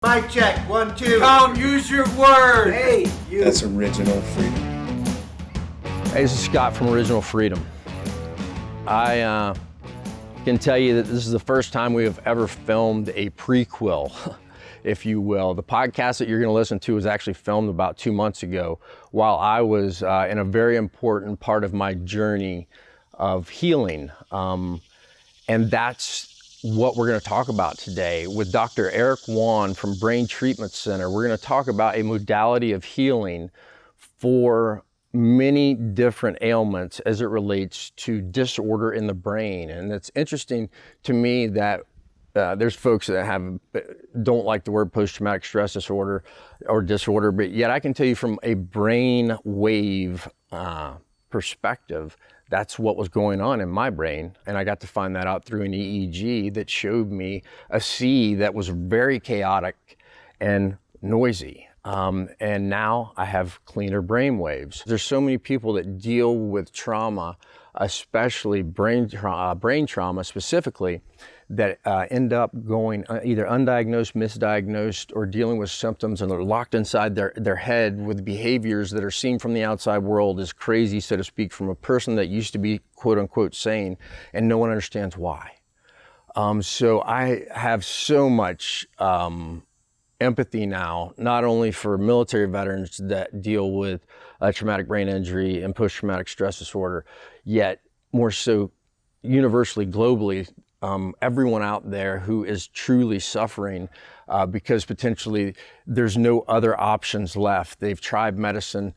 Mic check, 1, 2. Don't use your word. Hey, you. That's original freedom. Hey, this is Scott from Original Freedom. I can tell you that this is the first time we have ever filmed a prequel, if you will. The podcast that you're going to listen to was actually filmed about 2 months ago while I was in a very important part of my journey of healing. And that's what we're going to talk about today with Dr. Erik Won from Brain Treatment Center. We're going to talk about a modality of healing for many different ailments as it relates to disorder in the brain. And it's interesting to me that there's folks that don't like the word post-traumatic stress disorder or disorder, but yet I can tell you from a brain wave perspective, that's what was going on in my brain. And I got to find that out through an EEG that showed me a C that was very chaotic and noisy. And now I have cleaner brain waves. There's so many people that deal with trauma, especially brain trauma specifically, that end up going either undiagnosed, misdiagnosed, or dealing with symptoms, and they're locked inside their head with behaviors that are seen from the outside world as crazy, so to speak, from a person that used to be quote unquote sane, and no one understands why. So I have so much empathy now, not only for military veterans that deal with traumatic brain injury and post-traumatic stress disorder, yet more so universally, globally, everyone out there who is truly suffering because potentially there's no other options left. They've tried medicine,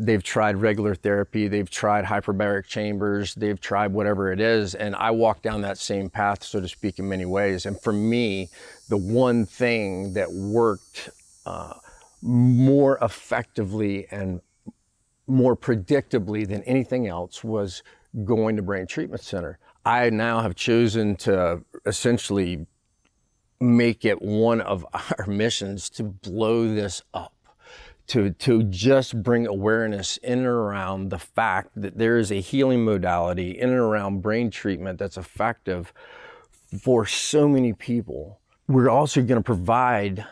they've tried regular therapy, they've tried hyperbaric chambers, they've tried whatever it is, and I walk down that same path, so to speak, in many ways. And for me, the one thing that worked more effectively and more predictably than anything else was going to Brain Treatment Center. I now have chosen to essentially make it one of our missions to blow this up, to just bring awareness in and around the fact that there is a healing modality in and around brain treatment that's effective for so many people. We're also going to provide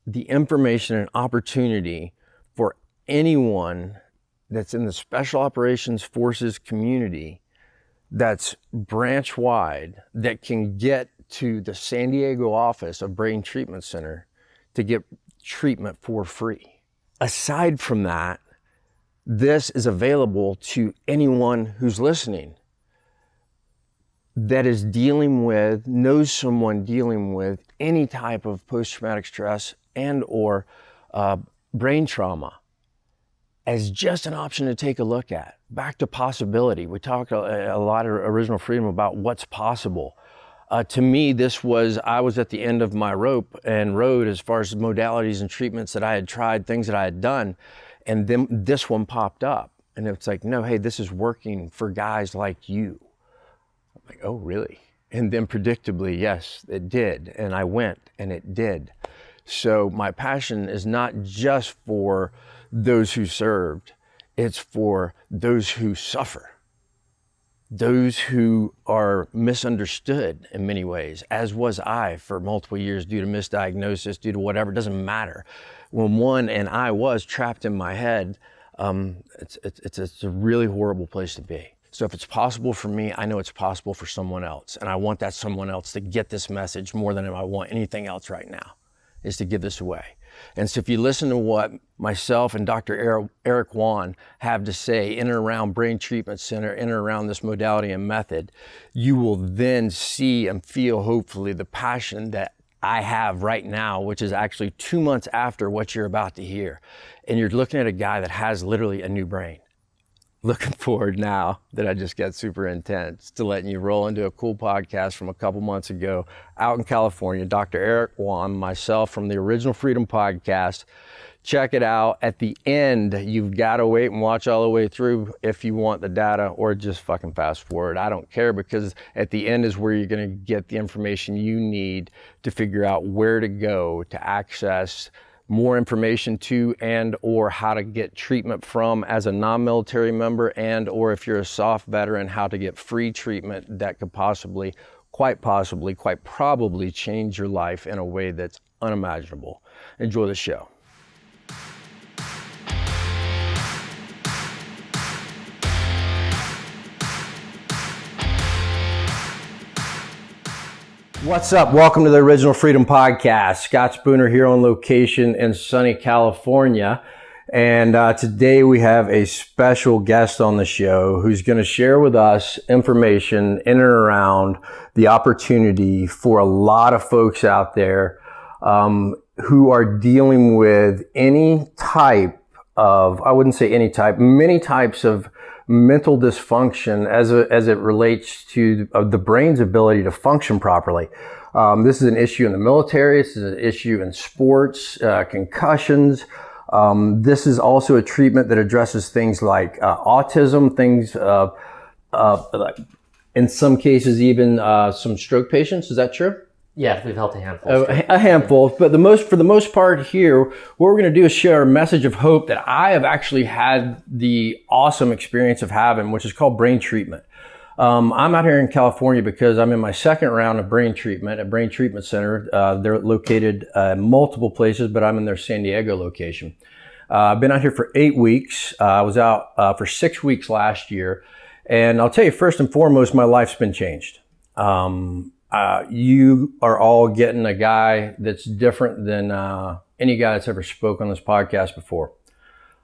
the information and opportunity for anyone that's in the Special Operations Forces community that's branch wide, that can get to the San Diego office of Brain Treatment Center to get treatment for free. Aside from that, this is available to anyone who's listening that is knows someone dealing with any type of post-traumatic stress and or brain trauma, as just an option to take a look at. Back to possibility. We talk a lot of Original Freedom about what's possible. To me, I was at the end of my rope and road as far as modalities and treatments that I had tried, things that I had done, and then this one popped up. And it's like, no, hey, this is working for guys like you. I'm like, oh, really? And then predictably, yes, it did. And I went and it did. So my passion is not just for those who served, it's for those who suffer, those who are misunderstood in many ways, as was I for multiple years due to misdiagnosis, due to whatever, it doesn't matter. When I was trapped in my head, it's a really horrible place to be. So if it's possible for me, I know it's possible for someone else. And I want that someone else to get this message more than I want anything else right now, is to give this away. And so if you listen to what myself and Dr. Erik Won have to say in and around Brain Treatment Center, in and around this modality and method, you will then see and feel, hopefully, the passion that I have right now, which is actually 2 months after what you're about to hear. And you're looking at a guy that has literally a new brain. Looking forward now that I just got super intense to letting you roll into a cool podcast from a couple months ago out in California. Dr. Erik Won, myself from the Original Freedom Podcast. Check it out. At the end, you've got to wait and watch all the way through if you want the data, or just fucking fast forward. I don't care, because at the end is where you're going to get the information you need to figure out where to go to access more information to and or how to get treatment from as a non-military member, and or if you're a soft veteran, how to get free treatment that could quite probably change your life in a way that's unimaginable. Enjoy the show. What's up? Welcome to the Original Freedom Podcast. Scott Spooner here on location in sunny California. And today we have a special guest on the show who's going to share with us information in and around the opportunity for a lot of folks out there who are dealing with any type of, I wouldn't say any type, many types of mental dysfunction as it relates to the brain's ability to function properly. This is an issue in the military. This is an issue in sports, concussions. This is also a treatment that addresses things like autism, things in some cases even some stroke patients. Is that true? Yeah, we've helped a handful. A handful, but for the most part here, what we're going to do is share a message of hope that I have actually had the awesome experience of having, which is called brain treatment. I'm out here in California because I'm in my second round of brain treatment at Brain Treatment Center. They're located multiple places, but I'm in their San Diego location. I've been out here for 8 weeks. I was out for 6 weeks last year, and I'll tell you, first and foremost, my life's been changed. You are all getting a guy that's different than any guy that's ever spoke on this podcast before.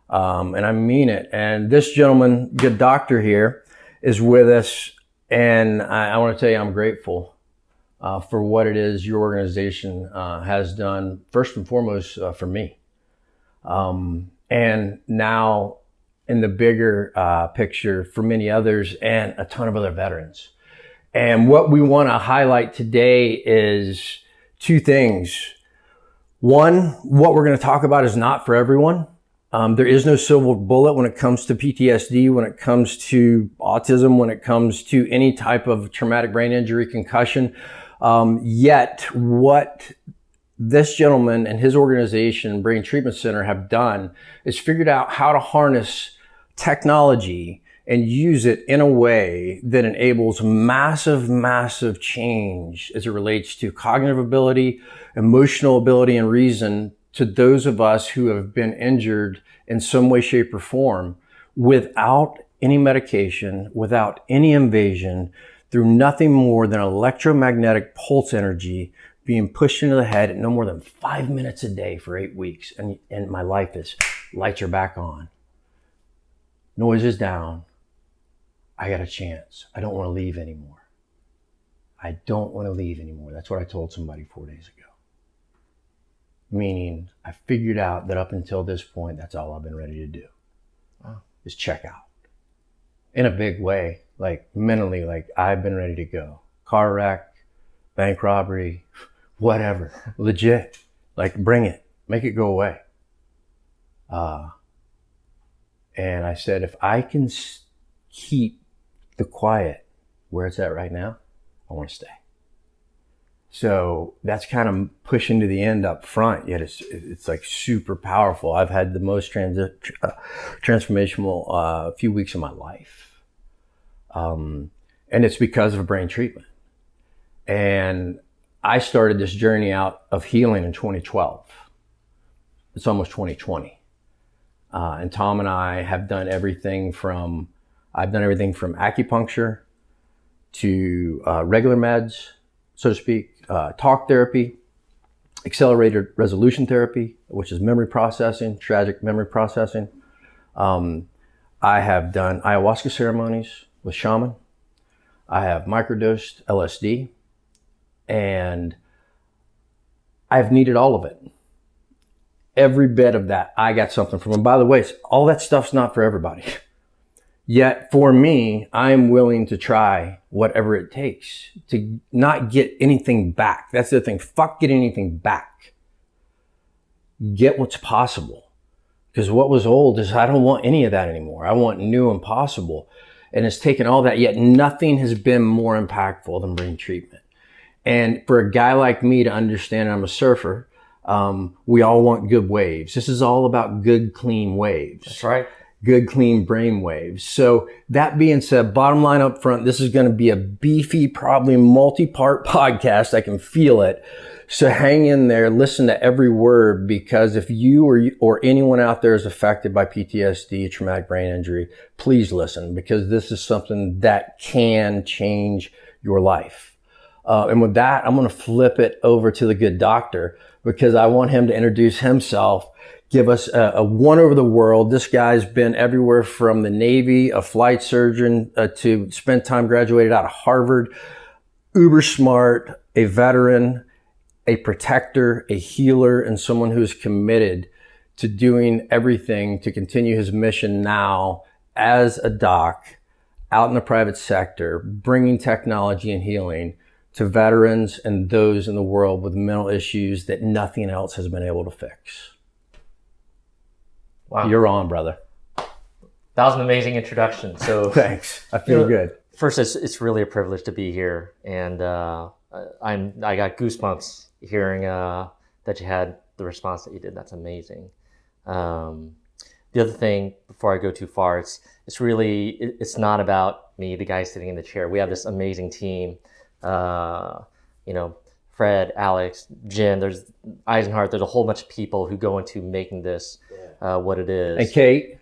And I mean it. And this gentleman, good doctor here, is with us. And I want to tell you, I'm grateful for what it is your organization has done, first and foremost, for me. And now in the bigger picture for many others and a ton of other veterans. And what we want to highlight today is two things. One, what we're going to talk about is not for everyone. There is no silver bullet when it comes to PTSD, when it comes to autism, when it comes to any type of traumatic brain injury, concussion. Yet what this gentleman and his organization, Brain Treatment Center, have done is figured out how to harness technology and use it in a way that enables massive, massive change as it relates to cognitive ability, emotional ability, and reason to those of us who have been injured in some way, shape, or form without any medication, without any invasion, through nothing more than electromagnetic pulse energy being pushed into the head at no more than 5 minutes a day for 8 weeks. And my life is, lights are back on, noise is down. I got a chance. I don't want to leave anymore. I don't want to leave anymore. That's what I told somebody 4 days ago. Meaning, I figured out that up until this point, that's all I've been ready to do. Is check out. In a big way, like mentally, like I've been ready to go. Car wreck, bank robbery, whatever. Legit. Like bring it. Make it go away. And I said, if I can keep the quiet where it's at right now, I want to stay. So that's kind of pushing to the end up front, yet it's like super powerful. I've had the most transformational few weeks of my life. And it's because of brain treatment. And I started this journey out of healing in 2012. It's almost 2020. And Tom and I have done everything from acupuncture to regular meds, so to speak, talk therapy, accelerated resolution therapy, which is memory processing, tragic memory processing. I have done ayahuasca ceremonies with shaman. I have microdosed LSD, and I've needed all of it. Every bit of that, I got something from. And by the way, all that stuff's not for everybody. Yet for me, I'm willing to try whatever it takes to not get anything back. That's the thing. Fuck getting anything back. Get what's possible. Because what was old is I don't want any of that anymore. I want new and possible. And it's taken all that, yet nothing has been more impactful than brain treatment. And for a guy like me to understand, I'm a surfer, we all want good waves. This is all about good, clean waves. That's right. good, clean brain waves. So that being said, bottom line up front, this is going to be a beefy, probably multi-part podcast. I can feel it. So hang in there, listen to every word, because if you or anyone out there is affected by PTSD, traumatic brain injury, please listen, because this is something that can change your life. And with that, I'm going to flip it over to the good doctor, because I want him to introduce himself, give us a one over the world. This guy's been everywhere from the Navy, a flight surgeon, to spent time graduated out of Harvard, uber smart, a veteran, a protector, a healer, and someone who's committed to doing everything to continue his mission now as a doc out in the private sector, bringing technology and healing to veterans and those in the world with mental issues that nothing else has been able to fix. Wow. You're on, brother. That was an amazing introduction. So thanks. I feel good. First, it's really a privilege to be here, and I got goosebumps hearing that you had the response that you did. That's amazing. The other thing, before I go too far, it's not about me, the guy sitting in the chair. We have this amazing team. Fred, Alex, Jen, there's Eisenhart, there's a whole bunch of people who go into making this what it is. And Kate.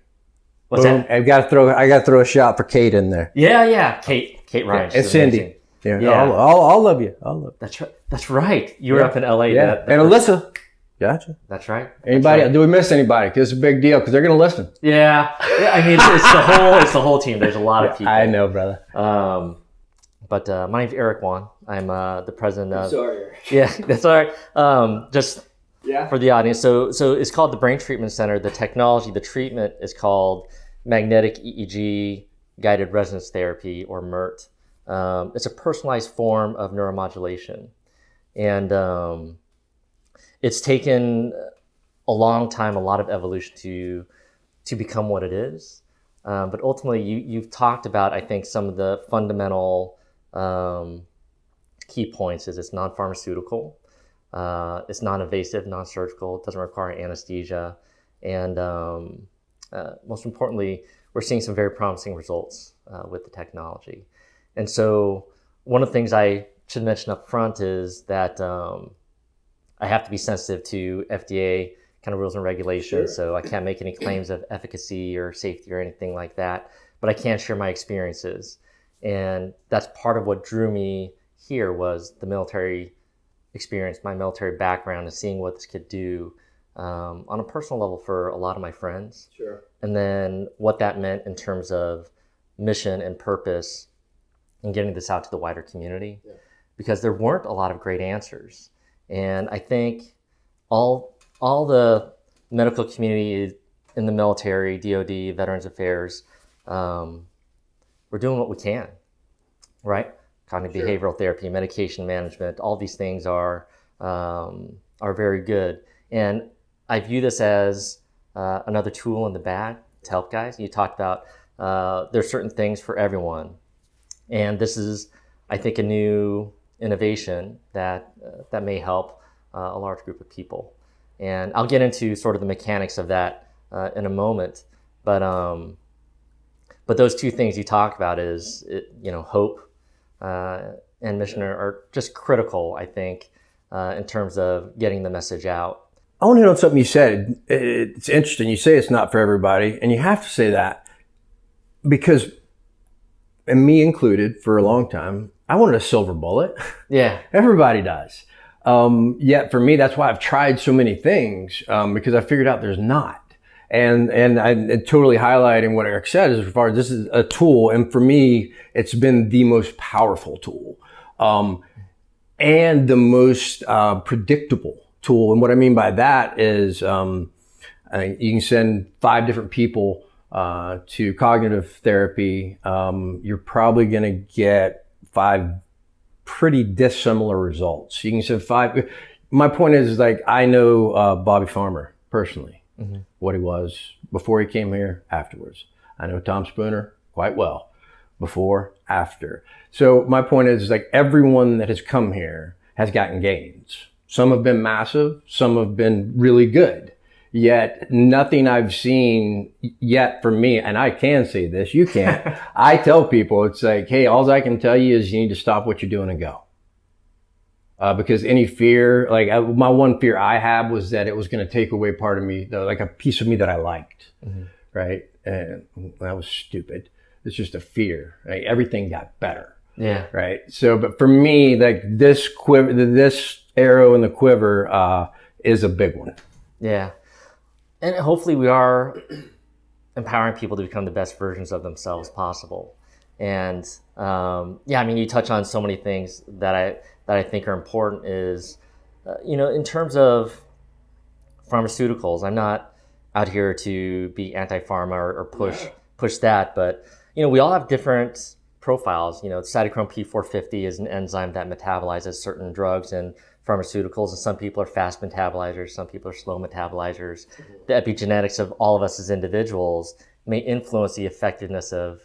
What's boom. that? I got to throw a shot for Kate in there. Yeah. Kate Ryan. And Cindy. Yeah. I'll love you. I'll love you. That's right. That's right. You were up in LA. Yeah. And Alyssa. Gotcha. That's right. Anybody? That's right. Do we miss anybody? Because it's a big deal, because they're going to listen. Yeah. I mean, it's the whole team. There's a lot of people. I know, brother. But my name's Erik Won. I'm the president of... Sorry. Yeah, that's all right. Just for the audience. So it's called the Brain Treatment Center. The technology, the treatment is called magnetic EEG guided resonance therapy, or MERT. It's a personalized form of neuromodulation. And it's taken a long time, a lot of evolution to become what it is. But ultimately, you've talked about, I think, some of the fundamental key points. Is it's non-pharmaceutical, it's non-invasive, non-surgical, it doesn't require anesthesia, and most importantly, we're seeing some very promising results with the technology. And so one of the things I should mention up front is that I have to be sensitive to FDA kind of rules and regulations. Sure. So I can't make any claims of efficacy or safety or anything like that, but I can share my experiences. And that's part of what drew me here, was the military experience, my military background, and seeing what this could do on a personal level for a lot of my friends. Sure. And then what that meant in terms of mission and purpose and getting this out to the wider community. Yeah. Because there weren't a lot of great answers. And I think all the medical community in the military, DOD, Veterans Affairs, we're doing what we can, right? Cognitive behavioral therapy, medication management, all these things are very good. And I view this as another tool in the bag to help guys. You talked about there's certain things for everyone. And this is, I think, a new innovation that may help a large group of people. And I'll get into sort of the mechanics of that in a moment. But those two things you talk about is, hope and mission are just critical, I think, in terms of getting the message out. I want to hit on something you said. It's interesting. You say it's not for everybody, and you have to say that because, and me included, for a long time, I wanted a silver bullet. Yeah. Everybody does. Yet for me, that's why I've tried so many things, because I figured out there's not. And I'm totally highlighting what Erik said as far as this is a tool. And for me, it's been the most powerful tool, and the most predictable tool. And what I mean by that is, you can send 5 different people to cognitive therapy. You're probably going to get 5 pretty dissimilar results. You can send 5. My point is like, I know Bobby Farmer personally. Mm-hmm. What he was before he came here, afterwards. I know Tom Spooner quite well, before, after. So my point is like, everyone that has come here has gotten gains. Some have been massive, some have been really good. Yet nothing I've seen yet for me, and I can say this, you can't. I tell people, it's like, hey, all I can tell you is you need to stop what you're doing and go. Because any fear, like my one fear I had was that it was going to take away part of me, like a piece of me that I liked, right? And that was stupid. It's just a fear. Right? Everything got better. Yeah. Right. So, but for me, like this arrow in the quiver is a big one. Yeah. And hopefully we are empowering people to become the best versions of themselves possible. And I mean, you touch on so many things that I think are important is, in terms of pharmaceuticals, I'm not out here to be anti-pharma or push that, but, we all have different profiles. Cytochrome P450 is an enzyme that metabolizes certain drugs and pharmaceuticals, and some people are fast metabolizers, some people are slow metabolizers. The epigenetics of all of us as individuals may influence the effectiveness of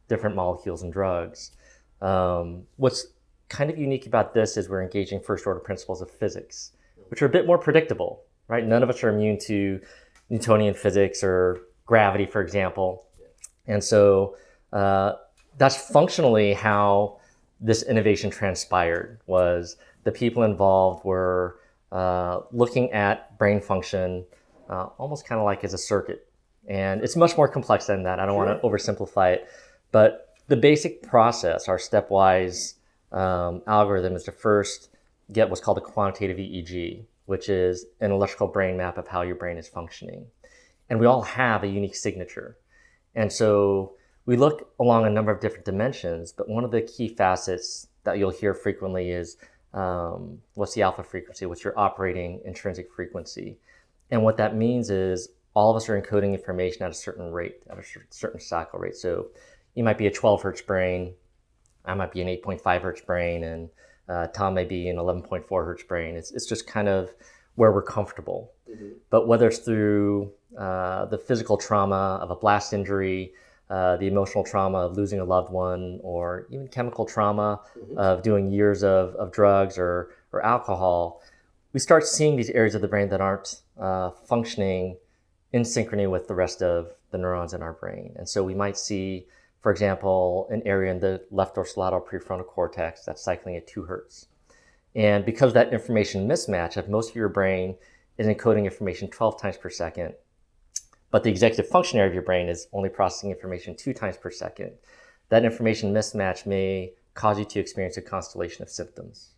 different molecules and drugs. What's kind of unique about this is we're engaging first order principles of physics, which are a bit more predictable, right? None of us are immune to Newtonian physics or gravity, for example. And so that's functionally how this innovation transpired. Was the people involved were looking at brain function almost kind of like as a circuit. And it's much more complex than that. I don't want to oversimplify it. But the basic process, our stepwise algorithm, is to first get what's called a quantitative EEG, which is an electrical brain map of how your brain is functioning. And we all have a unique signature. And so we look along a number of different dimensions, but one of the key facets that you'll hear frequently is what's the alpha frequency, what's your operating intrinsic frequency. And what that means is all of us are encoding information at a certain rate, at a certain cycle rate. So you might be a 12 hertz brain, I might be an 8.5 hertz brain, and Tom may be an 11.4 hertz brain. It's just kind of where we're comfortable. But whether it's through the physical trauma of a blast injury, the emotional trauma of losing a loved one, or even chemical trauma of doing years of drugs or alcohol, we start seeing these areas of the brain that aren't functioning in synchrony with the rest of the neurons in our brain. And so we might see, for example, an area in the left dorsolateral prefrontal cortex that's cycling at 2 hertz. And because of that information mismatch, if most of your brain is encoding information 12 times per second, but the executive function area of your brain is only processing information 2 times per second, that information mismatch may cause you to experience a constellation of symptoms.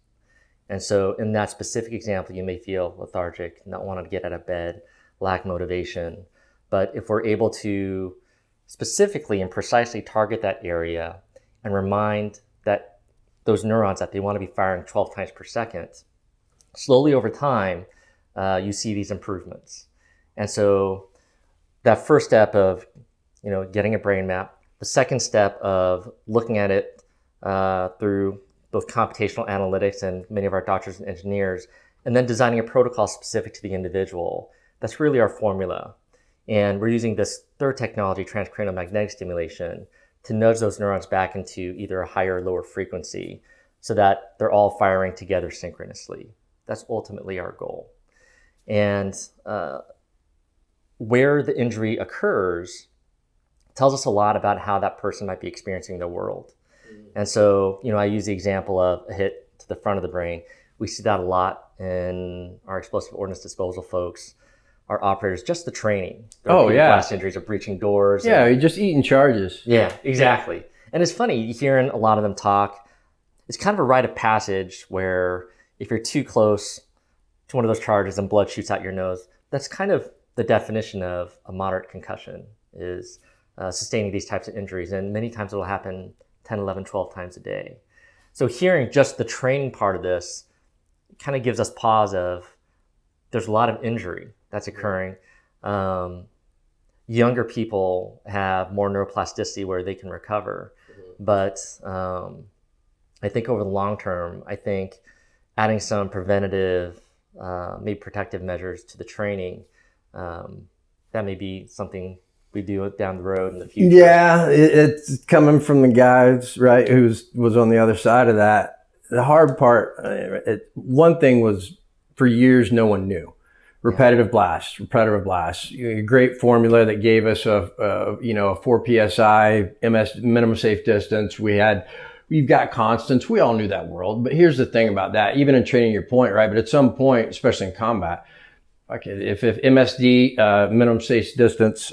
And so in that specific example, you may feel lethargic, not wanting to get out of bed, lack motivation. But if we're able to specifically and precisely target that area and remind that those neurons that they want to be firing 12 times per second, slowly over time, you see these improvements. And so that first step of, getting a brain map, the second step of looking at it through both computational analytics and many of our doctors and engineers, and then designing a protocol specific to the individual. That's really our formula. And we're using this third technology, transcranial magnetic stimulation, to nudge those neurons back into either a higher or lower frequency so that they're all firing together synchronously. That's ultimately our goal. And where the injury occurs tells us a lot about how that person might be experiencing the world. And so, I use the example of a hit to the front of the brain. We see that a lot in our explosive ordnance disposal folks, our operators, just the training. Blast injuries of breaching doors. Yeah, you're just eating charges. Yeah, exactly. And it's funny, hearing a lot of them talk, it's kind of a rite of passage where if you're too close to one of those charges and blood shoots out your nose, that's kind of the definition of a moderate concussion, is sustaining these types of injuries. And many times it'll happen 10, 11, 12 times a day. So hearing just the training part of this kind of gives us pause of there's a lot of injury that's occurring. Younger people have more neuroplasticity where they can recover. But I think over the long term, adding some preventative, maybe protective measures to the training, that may be something we do down the road in the future. Yeah, it's coming from the guys, right, who was on the other side of that. The hard part, one thing was, for years, no one knew, repetitive blast. A great formula that gave us a 4 psi ms minimum safe distance. We've got constants. We all knew that world, but here's the thing about that. Even in training, your point, right? But at some point, especially in combat, okay, if MSD minimum safe distance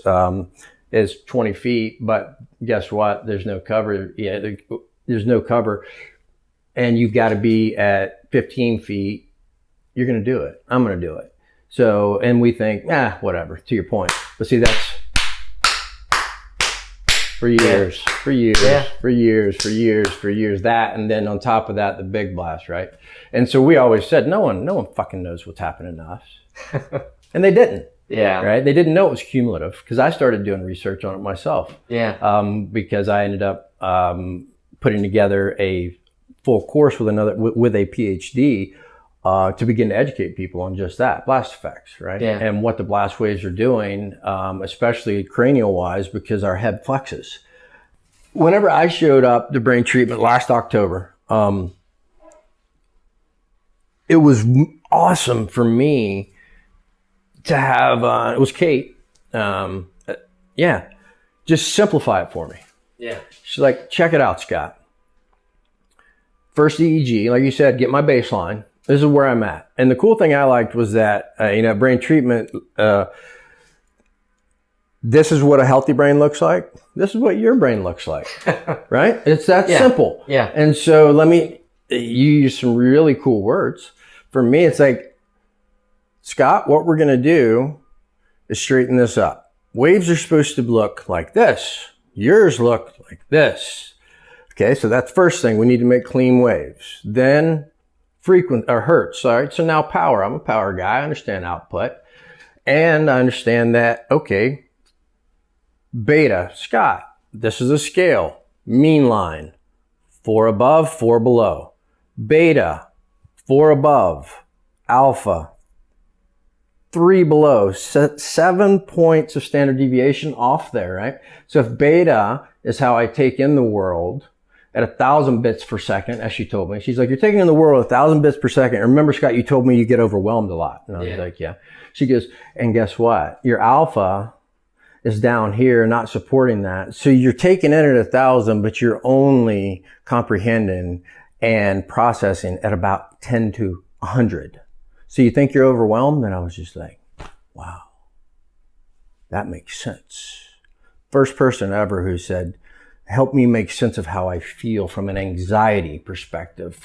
is 20 feet, but guess what? There's no cover. Yeah, there's no cover, and you've got to be at 15 feet. You're going to do it. I'm going to do it. So, and we think, whatever. To your point, but see, that's for years, that, and then on top of that, the big blast, right? And so we always said, no one fucking knows what's happening to us. And they didn't. Yeah. Right? They didn't know it was cumulative, because I started doing research on it myself. Yeah. Because I ended up putting together a full course with a PhD to begin to educate people on just that, blast effects, right? Yeah. And what the blast waves are doing, especially cranial wise, because our head flexes. Whenever I showed up to brain treatment last October, it was awesome for me to have, it was Kate. Just simplify it for me. Yeah. She's like, check it out, Scott. First EEG, like you said, get my baseline. This is where I'm at. And the cool thing I liked was that, brain treatment, this is what a healthy brain looks like. This is what your brain looks like, right? It's that simple. Yeah. And so you use some really cool words. For me, it's like, Scott, what we're going to do is straighten this up. Waves are supposed to look like this. Yours look like this. Okay, so that's first thing. We need to make clean waves. Then hertz. All right, so now power. I'm a power guy. I understand output. And I understand that, okay, beta, Scott, this is a scale. Mean line. 4 above, 4 below. Beta, 4 above. Alpha, 3 below. 7 points of standard deviation off there, right? So if beta is how I take in the world at 1,000 bits per second, as she told me, she's like, you're taking in the world 1,000 bits per second. And remember, Scott, you told me you get overwhelmed a lot. And I was like, yeah. She goes, and guess what? Your alpha is down here, not supporting that. So you're taking in at 1,000, but you're only comprehending and processing at about 10 to 100. So you think you're overwhelmed? And I was just like, wow, that makes sense. First person ever who said, help me make sense of how I feel from an anxiety perspective.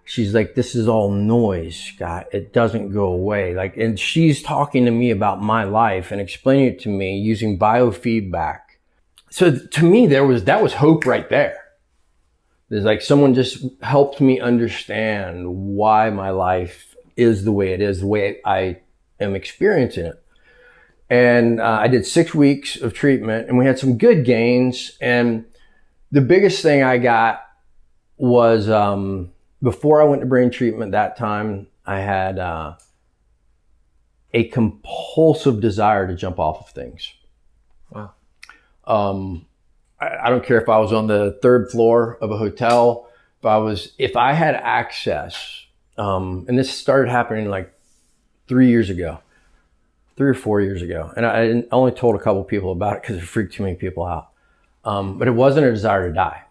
She's like, this is all noise, Scott. It doesn't go away. And she's talking to me about my life and explaining it to me using biofeedback. So to me, that was hope right there. There's like someone just helped me understand why my life is the way it is, the way I am experiencing it. And I did 6 weeks of treatment, and we had some good gains. And the biggest thing I got was before I went to brain treatment that time, I had a compulsive desire to jump off of things. Wow. I don't care if I was on the 3rd floor of a hotel, if I had access, and this started happening like 3 or 4 years ago. And I only told a couple people about it because it freaked too many people out. But it wasn't a desire to die.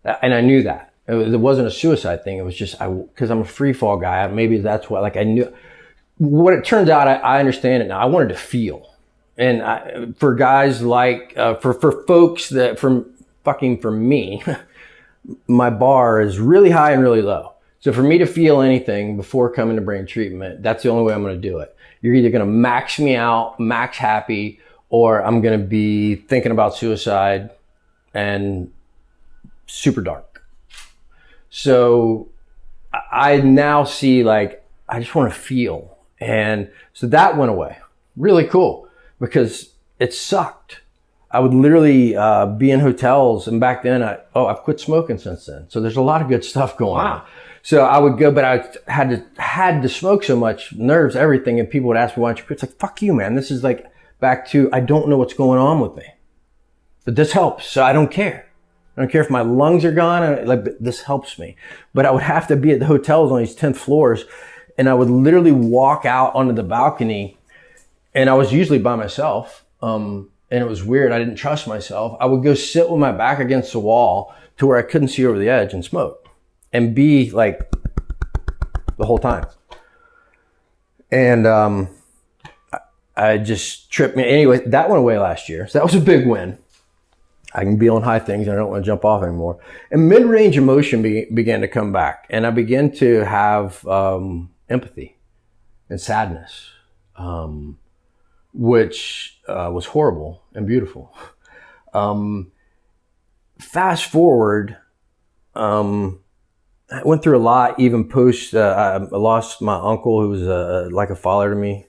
And I knew that. It wasn't a suicide thing. It was just, because I'm a free fall guy. Maybe that's why, I knew. What it turns out, I understand it now. I wanted to feel. And for guys for folks that, for me, my bar is really high and really low. So for me to feel anything before coming to brain treatment, that's the only way I'm going to do it. You're either going to max me out, max happy, or I'm going to be thinking about suicide and super dark. So I now see I just want to feel. And so that went away. Really cool, because it sucked. I would literally be in hotels, and back then I've quit smoking since then. So there's a lot of good stuff going on. So I would go, but I had to smoke so much, nerves, everything, and people would ask me, why don't you quit? It's like, fuck you, man. This is back to, I don't know what's going on with me. But this helps, so I don't care. I don't care if my lungs are gone, this helps me. But I would have to be at the hotels on these 10th floors, and I would literally walk out onto the balcony, and I was usually by myself. And it was weird. I didn't trust myself. I would go sit with my back against the wall to where I couldn't see over the edge and smoke and be like the whole time. And I just tripped me. Anyway, that went away last year. So that was a big win. I can be on high things and I don't want to jump off anymore. And mid-range emotion began to come back. And I began to have empathy and sadness, which was horrible and beautiful. Fast forward, I went through a lot, even post, I lost my uncle who was like a father to me.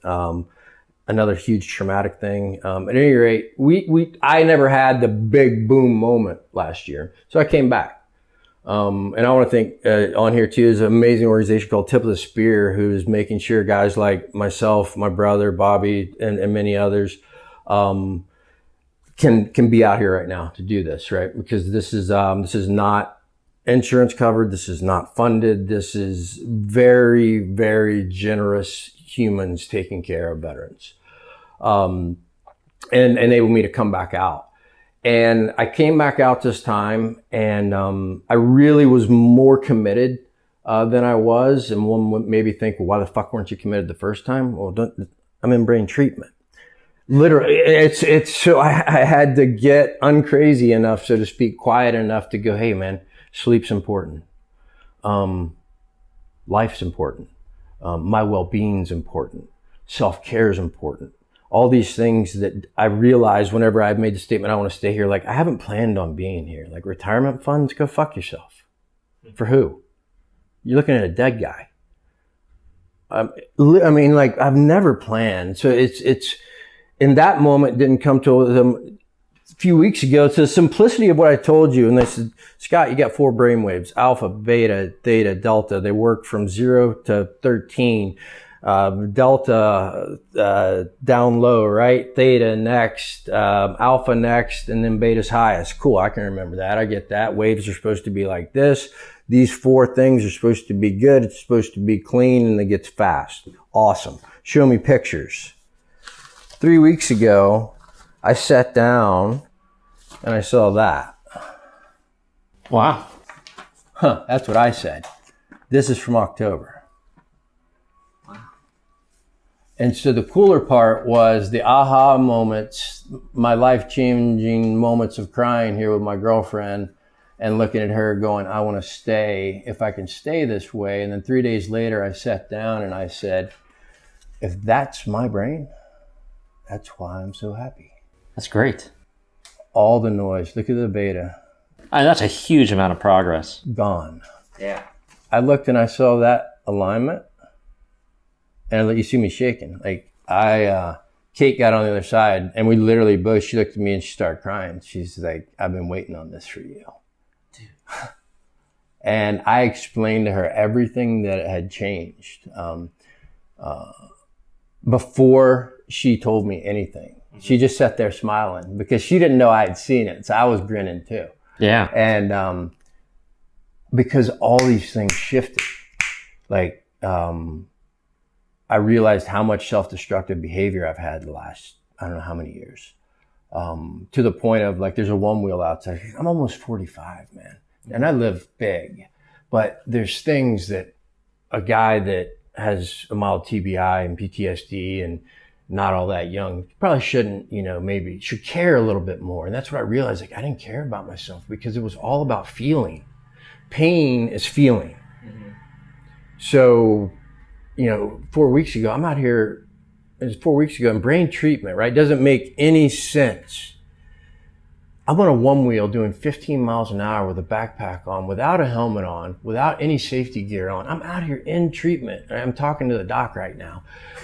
Another huge traumatic thing. At any rate, I never had the big boom moment last year. So I came back. And I want to thank on here too is an amazing organization called Tip of the Spear, who's making sure guys like myself, my brother, Bobby, and many others can be out here right now to do this, right? Because this is not insurance covered. This is not funded. This is very, very generous humans taking care of veterans. And enabled me to come back out. And I came back out this time, and I really was more committed than I was. And one would maybe think, well, why the fuck weren't you committed the first time? Well, I'm in brain treatment. Literally, it's so I had to get uncrazy enough, so to speak, quiet enough to go, hey man, sleep's important. Life's important. My well-being's important. Self-care is important. All these things that I realized whenever I made the statement, I want to stay here. Like, I haven't planned on being here. Like, retirement funds, go fuck yourself. For who? You're looking at a dead guy. I mean, like, I've never planned. So it's in that moment didn't come to them a few weeks ago. It's the simplicity of what I told you. And they said, Scott, you got 4 brainwaves, alpha, beta, theta, delta. They work from 0 to 13. Delta down low, right? Theta next, alpha next, and then beta's highest. Cool, I can remember that. I get that. Waves are supposed to be like this. These 4 things are supposed to be good. It's supposed to be clean, and it gets fast. Awesome. Show me pictures. 3 weeks ago, I sat down and I saw that. Wow. Huh, that's what I said. This is from October. And so the cooler part was the aha moments, my life-changing moments of crying here with my girlfriend and looking at her going, I want to stay, if I can stay this way. And then 3 days later, I sat down and I said, if that's my brain, that's why I'm so happy. That's great. All the noise. Look at the beta. That's a huge amount of progress. Gone. Yeah. I looked and I saw that alignment. And you see me shaking. Like Kate got on the other side and we literally both, she looked at me and she started crying. She's like, I've been waiting on this for you. Dude. And I explained to her everything that had changed before she told me anything. Mm-hmm. She just sat there smiling because she didn't know I had seen it. So I was grinning too. Yeah. And because all these things shifted, like, I realized how much self-destructive behavior I've had the last, I don't know how many years, to the point of like, there's a one wheel outside. I'm almost 45, man. And I live big, but there's things that a guy that has a mild TBI and PTSD and not all that young probably shouldn't, maybe should care a little bit more. And that's what I realized. Like, I didn't care about myself because it was all about feeling. Pain is feeling. Mm-hmm. So, 4 weeks ago, I'm out here, it was 4 weeks ago in brain treatment, right? Doesn't make any sense. I'm on a one wheel doing 15 miles an hour with a backpack on, without a helmet on, without any safety gear on. I'm out here in treatment. I'm talking to the doc right now.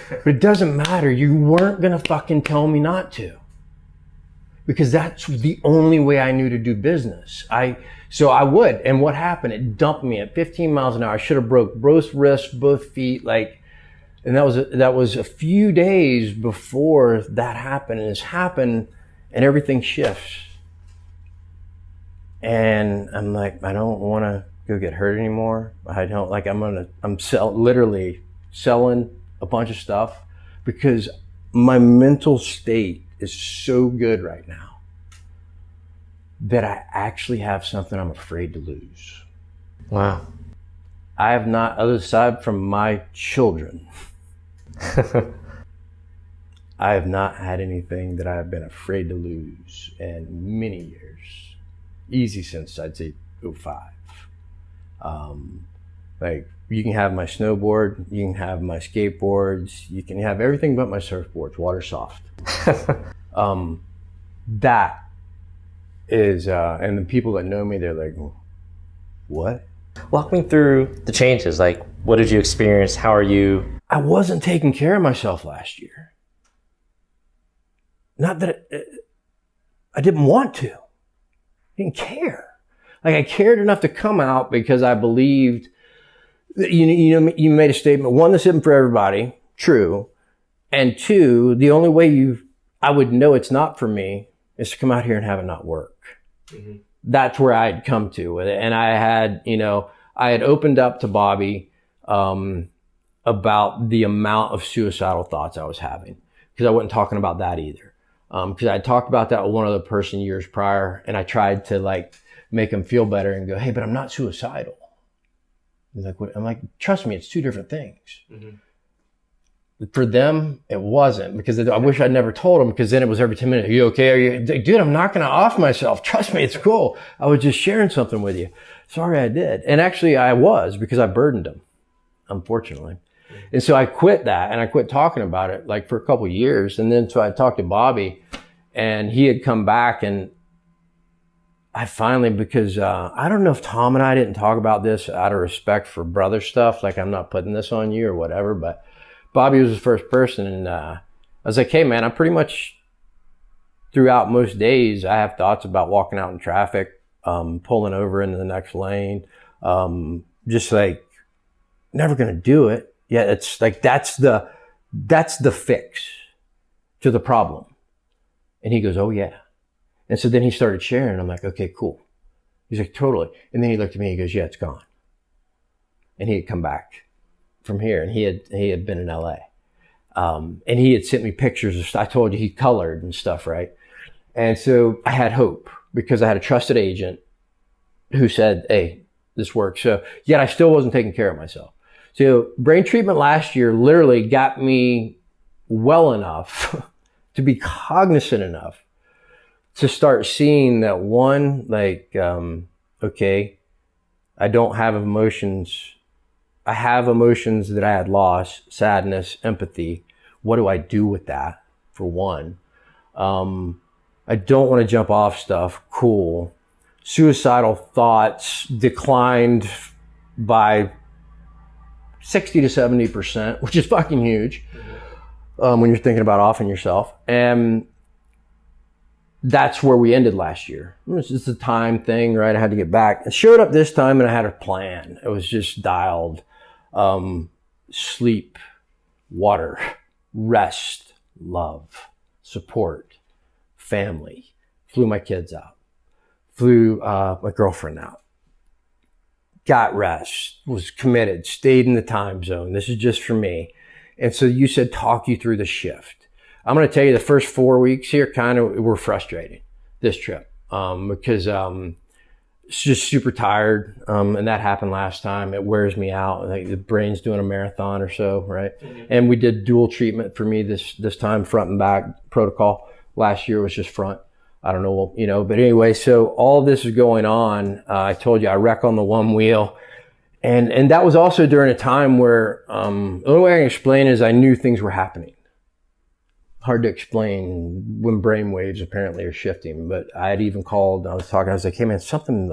But it doesn't matter. You weren't going to fucking tell me not to. Because that's the only way I knew to do business. So I would. And what happened? It dumped me at 15 miles an hour. I should have broke both wrists, both feet. And that was a few days before that happened. And it's happened and everything shifts. And I'm like, I don't want to go get hurt anymore. I don't I'm literally selling a bunch of stuff because my mental state is so good right now that I actually have something I'm afraid to lose. Wow. I have not, other aside from my children, I have not had anything that I have been afraid to lose in many years. Easy since I'd say 05. Like, you can have my snowboard, you can have my skateboards, you can have everything but my surfboards, water soft. That is, and the people that know me, they're like, what? Walk me through the changes. Like, what did you experience? How are you? I wasn't taking care of myself last year. Not that I didn't want to. I didn't care. Like, I cared enough to come out because I believed that, you made a statement. One, this isn't for everybody. True. And two, the only way I would know it's not for me is to come out here and have it not work. Mm-hmm. That's where I'd come to with it. And I had opened up to Bobby, about the amount of suicidal thoughts I was having, because I wasn't talking about that either. Because I talked about that with one other person years prior, and I tried to like make him feel better and go, hey, but I'm not suicidal. He's like, what? I'm like, trust me, it's two different things. Mm-hmm. For them, it wasn't, because I wish I'd never told them, because then it was every 10 minutes. Are you okay? Are you, dude, I'm not going to off myself. Trust me, it's cool. I was just sharing something with you. Sorry, I did. And actually I was, because I burdened them, unfortunately. And so I quit that, and I quit talking about it like for a couple of years. And then so I talked to Bobby, and he had come back, and I finally, because I don't know if Tom and I didn't talk about this out of respect for brother stuff, like I'm not putting this on you or whatever, but Bobby was the first person, and I was like, hey man, I pretty much throughout most days, I have thoughts about walking out in traffic, pulling over into the next lane, just like never going to do it. Yeah, it's like, that's the fix to the problem. And he goes, oh yeah. And so then he started sharing, and I'm like, okay, cool. He's like, totally. And then he looked at me and he goes, yeah, it's gone. And he had come back from here, and he had been in LA. And he had sent me pictures of stuff. I told you he colored and stuff, right? And so I had hope, because I had a trusted agent who said, hey, this works. So yet I still wasn't taking care of myself. So brain treatment last year literally got me well enough to be cognizant enough to start seeing that, one, like, okay, I don't have emotions. I have emotions that I had lost: sadness, empathy. What do I do with that, for one? I don't want to jump off stuff. Cool. Suicidal thoughts declined by 60 to 70%, which is fucking huge. When you're thinking about offing yourself. And that's where we ended last year. It was just a time thing, right? I had to get back. I showed up this time, and I had a plan. It was just dialed. Sleep, water, rest, love, support, family. Flew my kids out. Flew my girlfriend out. Got rest, was committed, stayed in the time zone. This is just for me. And so you said, talk you through the shift. I'm going to tell you, the first 4 weeks here kind of were frustrating, this trip, because it's just super tired. And that happened last time. It wears me out. Like, the brain's doing a marathon or so, right? Mm-hmm. And we did dual treatment for me this time, front and back protocol. Last year was just front. I don't know, but anyway, so all this is going on. I told you I wreck on the one wheel. And that was also during a time where, the only way I can explain is I knew things were happening. Hard to explain when brain waves apparently are shifting, but I had even called, I was like, hey man, something's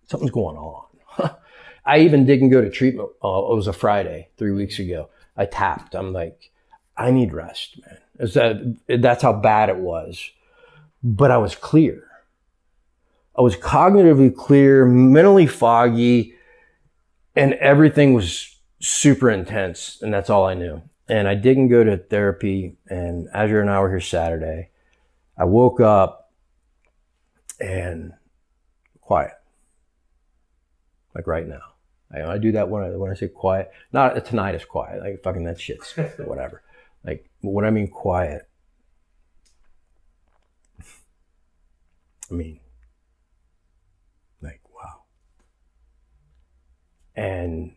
going on. I even didn't go to treatment. It was a Friday, 3 weeks ago. I tapped. I'm like, I need rest, man. That's how bad it was. But I was clear. I was cognitively clear, mentally foggy, and everything was super intense, and that's all I knew. And I didn't go to therapy, and Azure and I were here Saturday. I woke up and quiet, like right now. I do that when I say quiet. Not tonight is quiet. Like fucking that shit's whatever. Like when I mean quiet, I mean like wow. And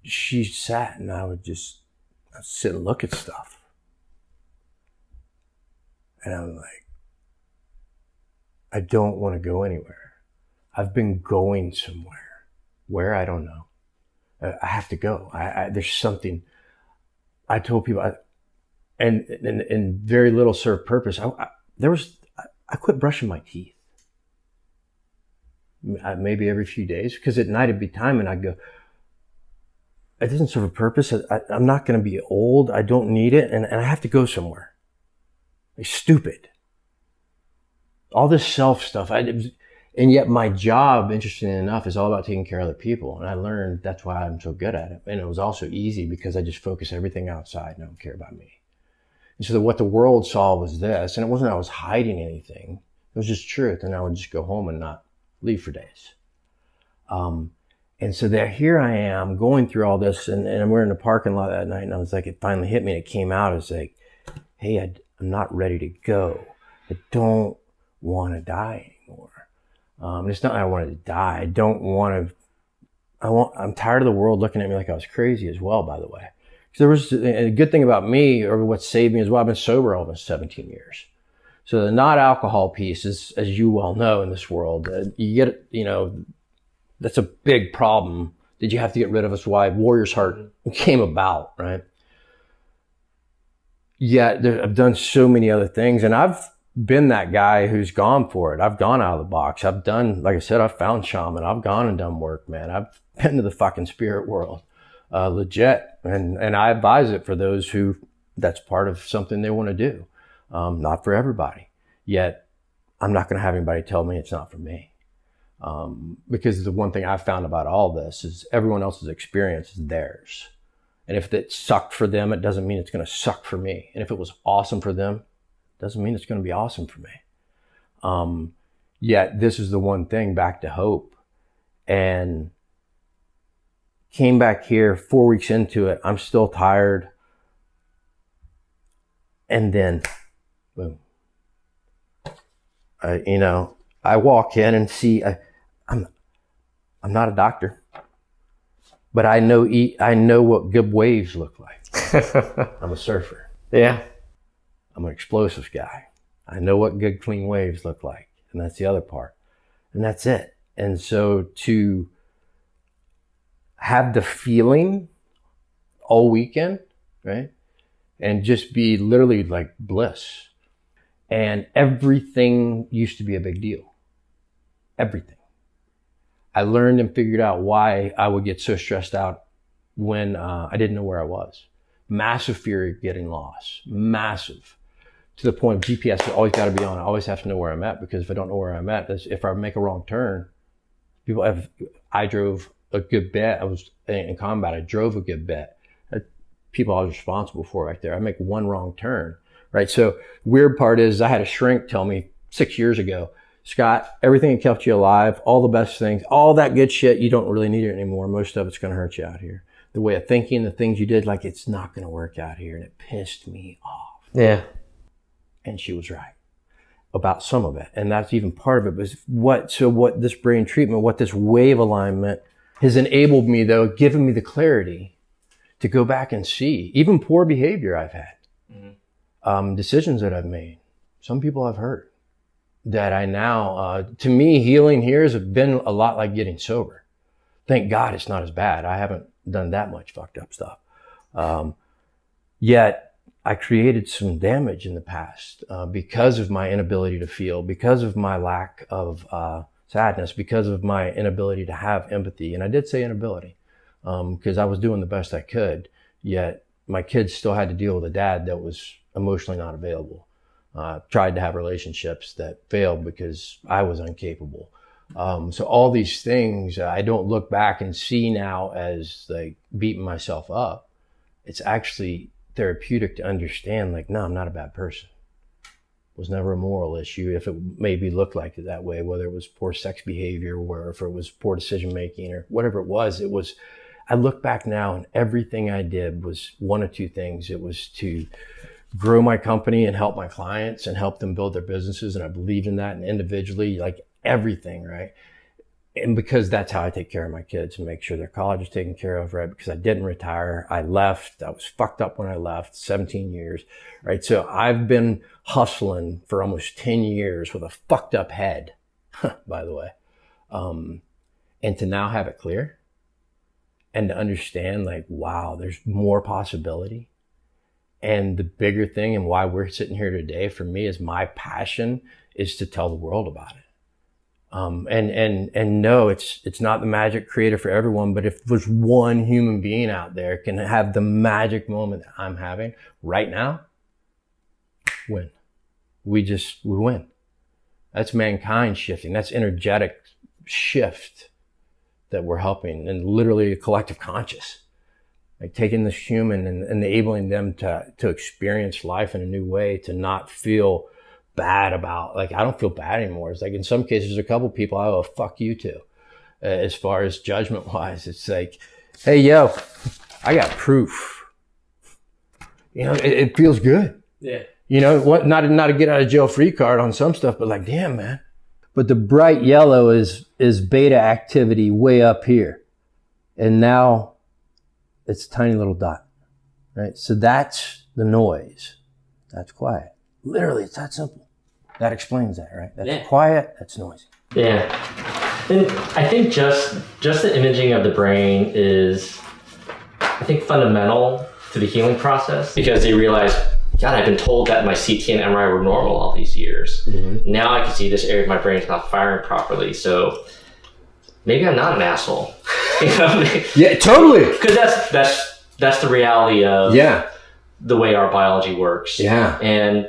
she sat and I'd sit and look at stuff. And I'm like, I don't want to go anywhere. I've been going somewhere. Where? I don't know. I have to go. There's something. I told people, and very little served purpose. I quit brushing my teeth. Maybe every few days, because at night it'd be time and I'd go, it doesn't serve a purpose. I'm not going to be old. I don't need it. And I have to go somewhere. It's stupid. All this self stuff. And yet my job, interestingly enough, is all about taking care of other people. And I learned that's why I'm so good at it. And it was also easy because I just focus everything outside and I don't care about me. And so what the world saw was this. And it wasn't I was hiding anything. It was just truth. And I would just go home and not leave for days. And so here I am going through all this, and we're in the parking lot that night, and I was like, it finally hit me, and it came out. It was like, hey, I'm not ready to go. I don't want to die anymore. It's not that I wanted to die. I don't want to. I'm tired of the world looking at me like I was crazy as well, by the way. Because there was a good thing about me, or what saved me as well. I've been sober almost 17 years. So the not alcohol piece is, as you well know in this world, you get, that's a big problem that you have to get rid of. That's why Warrior's Heart came about, right? Yet I've done so many other things, and I've been that guy who's gone for it. I've gone out of the box. I've done, like I said, I've found shaman. I've gone and done work, man. I've been to the fucking spirit world, legit. And I advise it for those who that's part of something they want to do. Not for everybody. Yet I'm not going to have anybody tell me it's not for me. Because the one thing I've found about all this is everyone else's experience is theirs. And if it sucked for them, it doesn't mean it's going to suck for me. And if it was awesome for them, it doesn't mean it's going to be awesome for me. Yet this is the one thing, back to hope. And came back here 4 weeks into it. I'm still tired. And then, boom. I walk in and see, I'm not a doctor, but I know what good waves look like. I'm a surfer. Yeah. I'm an explosives guy. I know what good clean waves look like. And that's the other part. And that's it. And so to have the feeling all weekend, right? And just be literally like bliss. And everything used to be a big deal. Everything. I learned and figured out why I would get so stressed out when I didn't know where I was. Massive fear of getting lost. Massive. To the point of GPS, I always got to be on. I always have to know where I'm at, because if I don't know where I'm at, if I make a wrong turn, I drove a good bit. I was in combat. I drove a good bit. People I was responsible for right there. I make one wrong turn, right? So weird part is I had a shrink tell me 6 years ago, Scott, everything that kept you alive, all the best things, all that good shit, you don't really need it anymore. Most of it's going to hurt you out here. The way of thinking, the things you did, like, it's not going to work out here. And it pissed me off. Yeah. And she was right about some of it. And that's even part of it. But what this brain treatment, what this wave alignment has enabled me, though, given me the clarity to go back and see even poor behavior I've had, decisions that I've made. Some people I've hurt. That I now, to me, healing here has been a lot like getting sober. Thank God it's not as bad. I haven't done that much fucked up stuff. Yet I created some damage in the past because of my inability to feel, because of my lack of sadness, because of my inability to have empathy. And I did say inability because I was doing the best I could, yet my kids still had to deal with a dad that was emotionally not available. Tried to have relationships that failed because I was incapable. So all these things, I don't look back and see now as like beating myself up. It's actually therapeutic to understand, like, no, I'm not a bad person. was never a moral issue if it maybe looked like it that way, whether it was poor sex behavior or if it was poor decision making or whatever it was. I look back now and everything I did was one of two things. It was to grow my company and help my clients and help them build their businesses. And I believed in that, and individually, like everything, right? And because that's how I take care of my kids and make sure their college is taken care of, right? Because I didn't retire. I left. I was fucked up when I left, 17 years, right? So I've been hustling for almost 10 years with a fucked up head, by the way. And to now have it clear and to understand like, wow, there's more possibility. And the bigger thing and why we're sitting here today for me is my passion is to tell the world about it. And no, it's not the magic creator for everyone, but if there's one human being out there can have the magic moment that I'm having right now, win. We win. That's mankind shifting. That's energetic shift that we're helping, and literally a collective conscious, like taking this human and enabling them to experience life in a new way, to not feel bad about, like, I don't feel bad anymore. It's like in some cases, a couple people I owe a fuck you to, as far as judgment wise. It's like, hey, yo, I got proof. You know, it feels good. Yeah. You know what? Not a get out of jail free card on some stuff, but like, damn, man. But the bright yellow is beta activity way up here, and now it's a tiny little dot, right? So that's the noise. That's quiet. Literally, it's that simple. That explains that, right? That's quiet, that's noisy. Yeah. And I think just the imaging of the brain is, I think, fundamental to the healing process, because they realize, God, I've been told that my CT and MRI were normal all these years. Mm-hmm. Now I can see this area of my brain is not firing properly. So maybe I'm not an asshole. You know? Yeah, totally. Because that's the reality of the way our biology works. Yeah. And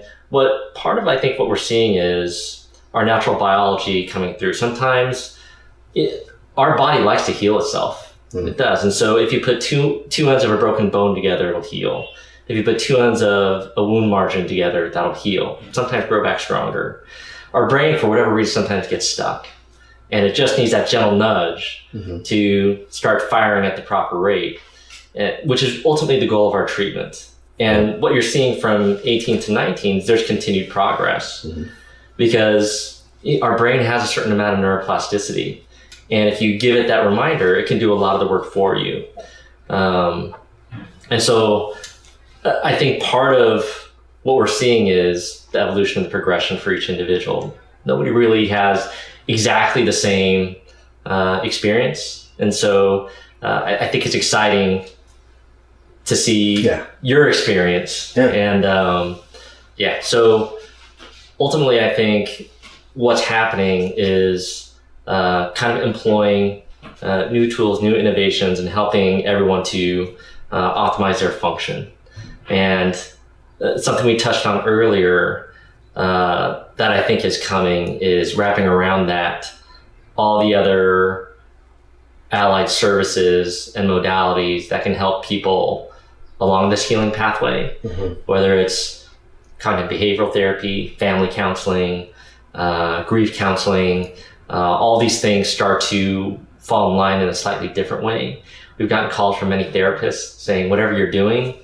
part of, I think, what we're seeing is our natural biology coming through. Sometimes our body likes to heal itself. Mm. It does. And so if you put two ends of a broken bone together, it'll heal. If you put two ends of a wound margin together, that'll heal. Sometimes grow back stronger. Our brain, for whatever reason, sometimes gets stuck. And it just needs that gentle nudge to start firing at the proper rate, which is ultimately the goal of our treatment. And what you're seeing from 18 to 19, there's continued progress, because our brain has a certain amount of neuroplasticity. And if you give it that reminder, it can do a lot of the work for you. And so I think part of what we're seeing is the evolution of the progression for each individual. Nobody really has exactly the same experience. And so I think it's exciting to see your experience. Yeah. And so ultimately I think what's happening is kind of employing new tools, new innovations, and helping everyone to optimize their function. And something we touched on earlier that I think is coming is wrapping around that all the other allied services and modalities that can help people along this healing pathway, whether it's cognitive behavioral therapy, family counseling, grief counseling. All these things start to fall in line in a slightly different way. We've gotten calls from many therapists saying, whatever you're doing,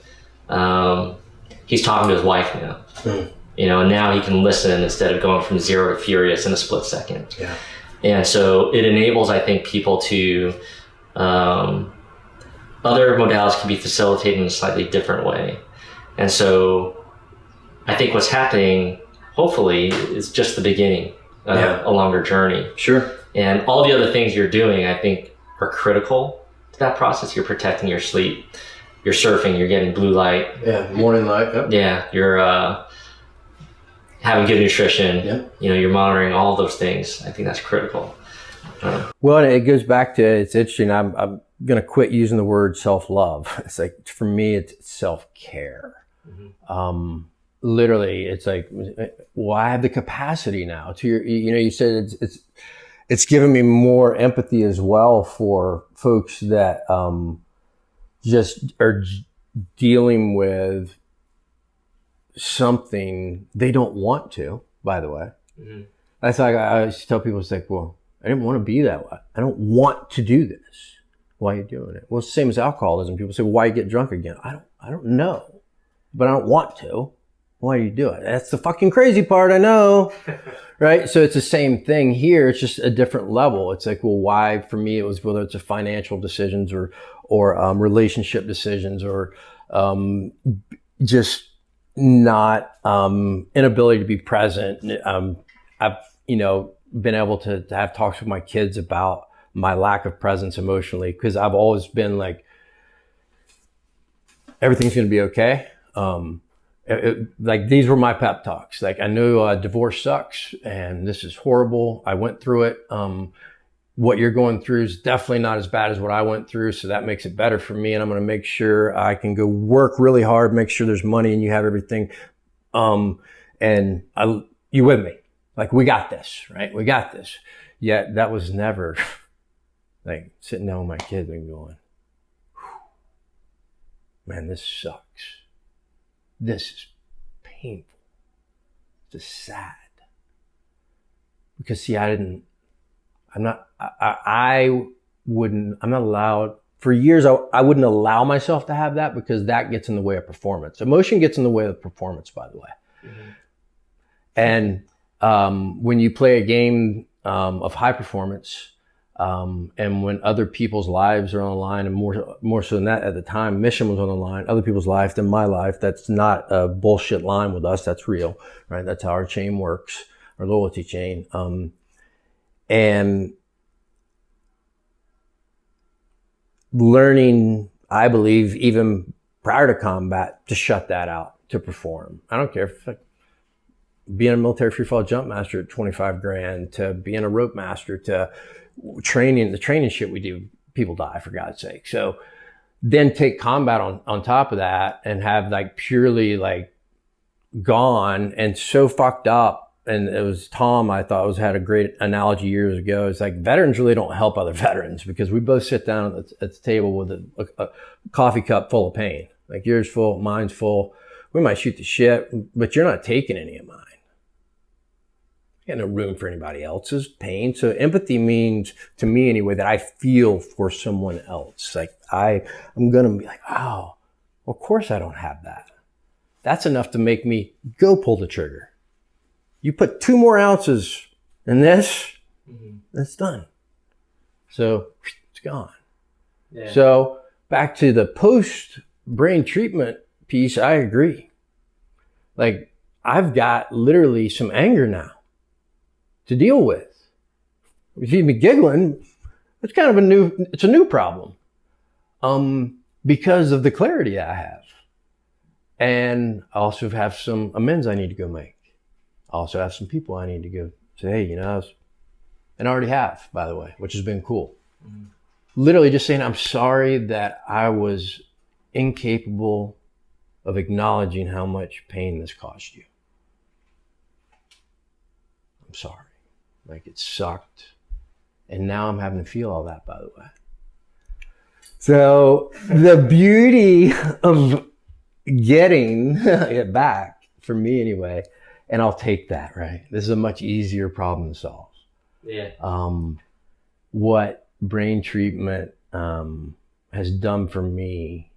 he's talking to his wife now. You know, and now he can listen instead of going from 0 to furious in a split second. Yeah. And so it enables, I think, people to, other modalities can be facilitated in a slightly different way. And so I think what's happening, hopefully, is just the beginning of a longer journey. Sure. And all the other things you're doing, I think, are critical to that process. You're protecting your sleep. You're surfing, you're getting blue light. Yeah, morning light. Yep. Yeah, you're having good nutrition. Yep. You know, you're monitoring all those things. I think that's critical. Well, it goes back to, it's interesting. I'm going to quit using the word self-love. It's like, for me, it's self-care. Literally, it's like, well, I have the capacity now to, you said it's given me more empathy as well for folks that just are dealing with something they don't want to, by the way. Mm-hmm. That's like I always tell people, it's like, well, I didn't want to be that way. I don't want to do this. Why are you doing it? Well, it's the same as alcoholism. People say, well, why you get drunk again? I don't know, but I don't want to. Why do you do it? That's the fucking crazy part, I know. Right? So it's the same thing here. It's just a different level. It's like, well, why? For me, it was whether it's a financial decisions or relationship decisions or just not inability to be present. I've, been able to have talks with my kids about my lack of presence emotionally, because I've always been like, everything's going to be okay. Like these were my pep talks. Like I knew divorce sucks and this is horrible. I went through it. What you're going through is definitely not as bad as what I went through. So that makes it better for me. And I'm going to make sure I can go work really hard, make sure there's money and you have everything. And you with me? Like, we got this, right? We got this. Yet that was never like sitting down with my kids and going, man, this sucks. This is painful. This is sad. Because see, I'm not allowed, for years, I wouldn't allow myself to have that because that gets in the way of performance. Emotion gets in the way of performance, by the way. Mm-hmm. And when you play a game of high performance, and when other people's lives are on the line, and more so than that at the time, mission was on the line, other people's life than my life. That's not a bullshit line with us. That's real, right? That's how our chain works, our loyalty chain. And learning, I believe, even prior to combat, to shut that out, to perform. I don't care if being a military free fall jump master at 25 grand, to being a rope master, to the training shit we do, people die, for God's sake. So then take combat on top of that and have like purely like gone and so fucked up. And it was Tom, I thought had a great analogy years ago. It's like veterans really don't help other veterans because we both sit down at the table with a coffee cup full of pain. Like yours full, mine's full. We might shoot the shit, but you're not taking any of mine. I got no room for anybody else's pain. So empathy means, to me anyway, that I feel for someone else. Like I'm going to be like, oh, well, of course I don't have that. That's enough to make me go pull the trigger. You put 2 more ounces in this, That's done. So it's gone. Yeah. So back to the post brain treatment piece, I agree. Like I've got literally some anger now to deal with. If you've been giggling, it's kind of a new problem. Because of the clarity I have. And I also have some amends I need to go make. I also have some people I need to go say, hey, and I already have, by the way, which has been cool. Mm-hmm. Literally just saying, I'm sorry that I was incapable of acknowledging how much pain this caused you. I'm sorry. Like it sucked. And now I'm having to feel all that, by the way. So the beauty of getting it back, for me anyway, and I'll take that, right? This is a much easier problem to solve. Yeah. What brain treatment has done for me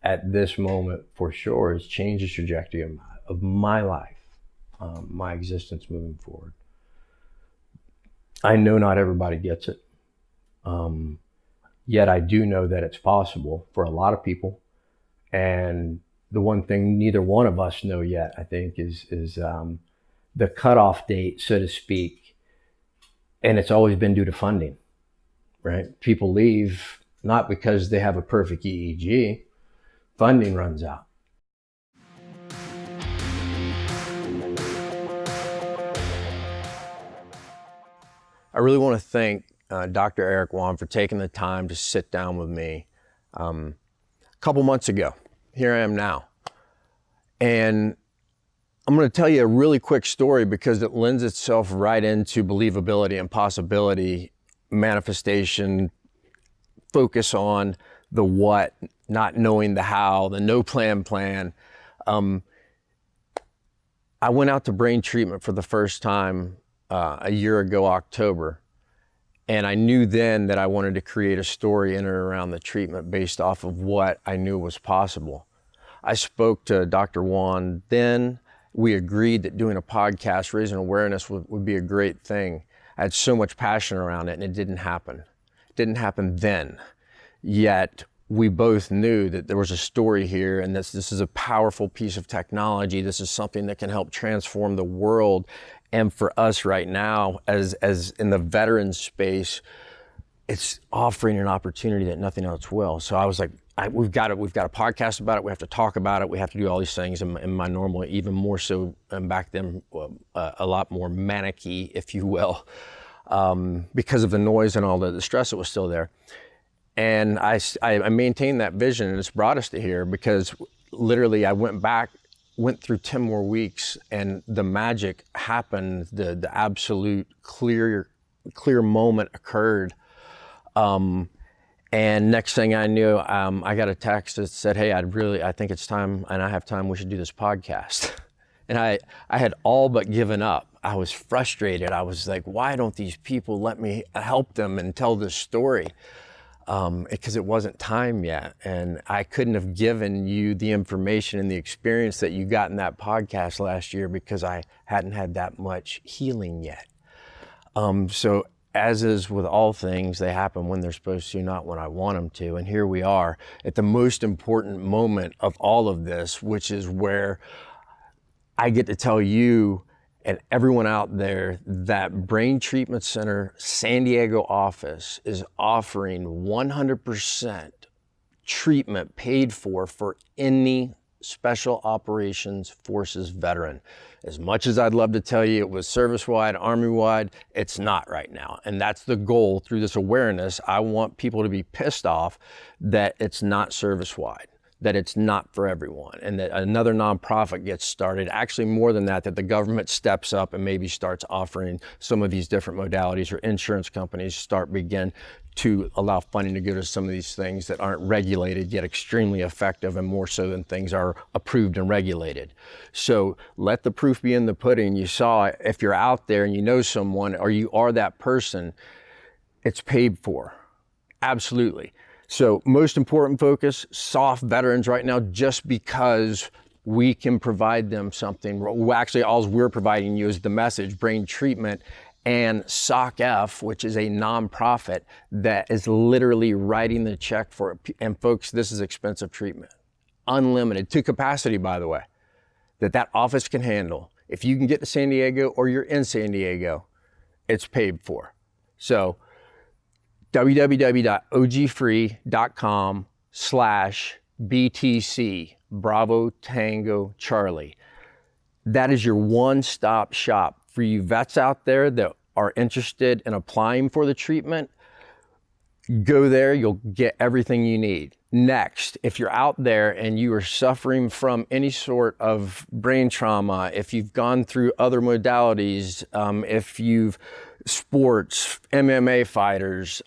at this moment, for sure, is change the trajectory of my life, my existence moving forward. I know not everybody gets it. Yet I do know that it's possible for a lot of people. And the one thing neither one of us know yet, I think, is the cutoff date, so to speak. And it's always been due to funding, right? People leave not because they have a perfect EEG. Funding runs out. I really want to thank Dr. Erik Won for taking the time to sit down with me a couple months ago. Here I am now. And I'm going to tell you a really quick story because it lends itself right into believability and possibility, manifestation, focus on the what, not knowing the how, the no plan. I went out to brain treatment for the first time a year ago, October. And I knew then that I wanted to create a story in and around the treatment based off of what I knew was possible. I spoke to Dr. Won then. We agreed that doing a podcast, raising awareness would be a great thing. I had so much passion around it, and it didn't happen. It didn't happen then. Yet we both knew that there was a story here, and this is a powerful piece of technology. This is something that can help transform the world. And for us right now, as in the veteran space, it's offering an opportunity that nothing else will. So I was like, we've got a podcast about it. We have to talk about it. We have to do all these things. In my normal, even more so back then, a lot more manic-y, if you will, because of the noise and all the stress that was still there. And I maintained that vision, and it's brought us to here because literally I went through 10 more weeks, and the magic happened. The absolute clear moment occurred. And next thing I knew, I got a text that said, "Hey, I think it's time, and I have time. We should do this podcast." And I had all but given up. I was frustrated. I was like, why don't these people let me help them and tell this story? Because it wasn't time yet. And I couldn't have given you the information and the experience that you got in that podcast last year because I hadn't had that much healing yet. So as is with all things, they happen when they're supposed to, not when I want them to. And here we are at the most important moment of all of this, which is where I get to tell you and everyone out there that Brain Treatment Center San Diego office is offering 100% treatment paid for any Special Operations Forces veteran. As much as I'd love to tell you it was service-wide, Army-wide, it's not right now. And that's the goal through this awareness. I want people to be pissed off that it's not service-wide, that it's not for everyone, and that another nonprofit gets started. Actually, more than that, that the government steps up and maybe starts offering some of these different modalities, or insurance companies begin to allow funding to go to some of these things that aren't regulated yet extremely effective, and more so than things are approved and regulated. So let the proof be in the pudding. You saw it. If you're out there and you know someone, or you are that person, it's paid for. Absolutely. So most important focus, soft veterans right now, just because we can provide them something. Actually, all we're providing you is the message, brain treatment, and SOC-F, which is a nonprofit that is literally writing the check for it. And folks, this is expensive treatment. Unlimited, to capacity, by the way, that office can handle. If you can get to San Diego or you're in San Diego, it's paid for. So www.ogfree.com/BTC, Bravo Tango Charlie. That is your one-stop shop for you vets out there that are interested in applying for the treatment. Go there, you'll get everything you need. Next, if you're out there and you are suffering from any sort of brain trauma, if you've gone through other modalities, if you've sports, MMA fighters,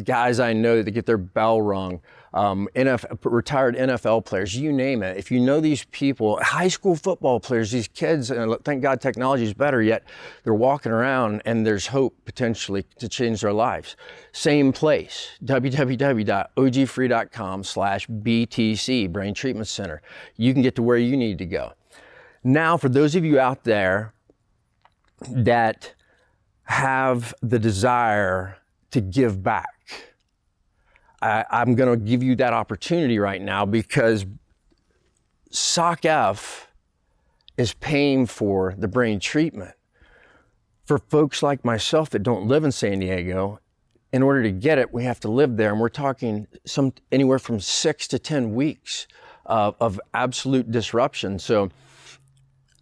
guys I know that get their bell rung, retired NFL players, you name it. If you know these people, high school football players, these kids, and thank God technology is better, yet they're walking around and there's hope potentially to change their lives. Same place, www.ogfree.com/BTC, Brain Treatment Center. You can get to where you need to go. Now, for those of you out there that have the desire to give back, I'm going to give you that opportunity right now, because SOC-F is paying for the brain treatment. For folks like myself that don't live in San Diego, in order to get it, we have to live there. And we're talking anywhere from 6 to 10 weeks of absolute disruption. So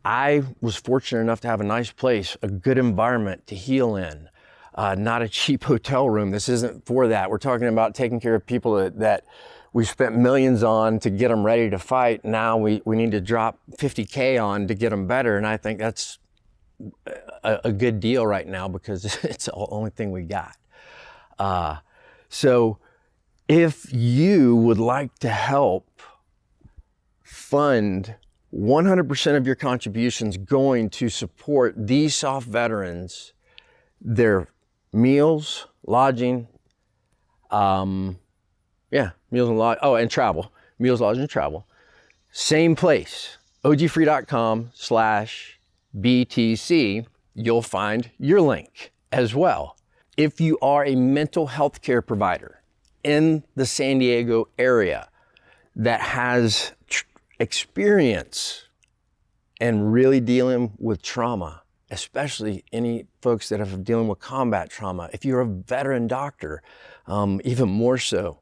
I was fortunate enough to have a nice place, a good environment to heal in. Not a cheap hotel room. This isn't for that. We're talking about taking care of people that we spent millions on to get them ready to fight. Now we need to drop 50K on to get them better. And I think that's a good deal right now, because it's the only thing we got. So if you would like to help fund 100% of your contributions going to support these SOF veterans, their meals, lodging, meals and and travel. Meals, lodging, and travel. Same place, ogfree.com/BTC. You'll find your link as well. If you are a mental health care provider in the San Diego area that has experience and really dealing with trauma, especially any folks that have dealing with combat trauma, if you're a veteran doctor, even more so,